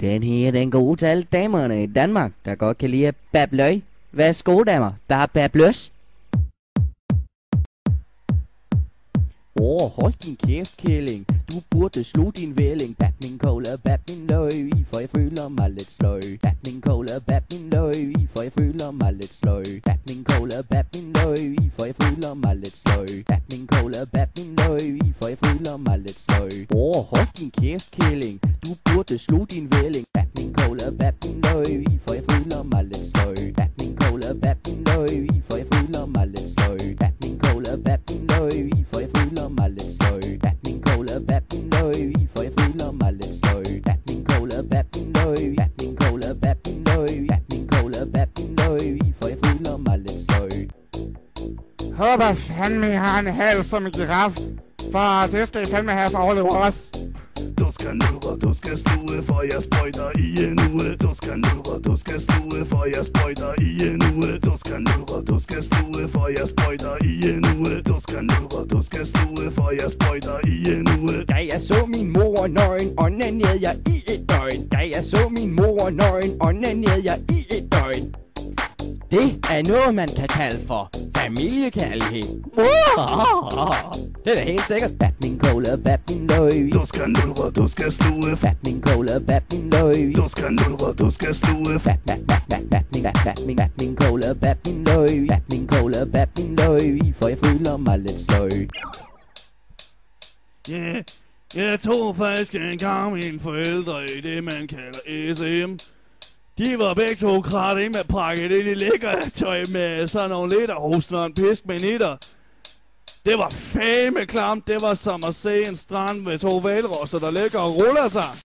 Den her, den går ud til alle damerne i Danmark, der godt kan lide at babløj. Værsgo, damer, der er babløs. Hold din kæft, kælling. Du burde slå din vælling. Bap min cola, bap min løg, for jeg føler mig lidt sløj. Bap min cola, bap min løg, for jeg føler mig lidt sløj. Bap min cola, bap min løg, for jeg føler mig lidt sløj. Bap min cola, bap min løg, for jeg føler mig lidt sløj. Hold din kæft, kælling. Du burde slå din vælling. Bap min cola, bap min løg, for jeg føler mig lidt sløj. Bap min cola, bap min løg, for jeg føler mig lidt sløj. Bap min cola, bap min løg, for jeg føler mig lidt sløj. Bap min cola, bap min løg, for jeg føler mig lidt sløj. Bap min cola, bap min løg, bap min cola, bap min løg, bap min cola, bap min løg, for jeg føler mig lidt sløj. Håber fandme, I har en hals som en giraf, for det skal I fandme have for at overleve os. Du skal nulre, du skal sluge, for jeg sprøjter i en uge. Du skal nulre, du skal sluge, for jeg sprøjter i en uge. Du skal nulre, du skal sluge, for jeg sprøjter i en uge. Du skal nulre, du skal sluge, for jeg sprøjter i en uge. Da jeg så min mor nøgen, onanerede jeg i et døgn. Da jeg så min mor nøgen, onanerede jeg i et døgn. Det er noget, man kan kalde for familiekærlighed. Det er da helt sikkert. Bap min cola, bap min løg. Du skal nulre, du skal sluge. Bap min cola, bap min løg. Du skal nulre, du skal sluge. Bap min cola, bap min løg. Bap min cola, bap min løg, for jeg føler mig lidt sløj. Yeah, jeg tog faktisk engang mine forældre i det, man kalder SM. De var begge to kratte med pakket ind i lækkertøj med sådan nogle liter hosten og en pisk med nitter. Det var fame klamt. Det var som at se en strand med to hvalrosser, der ligger og ruller sig.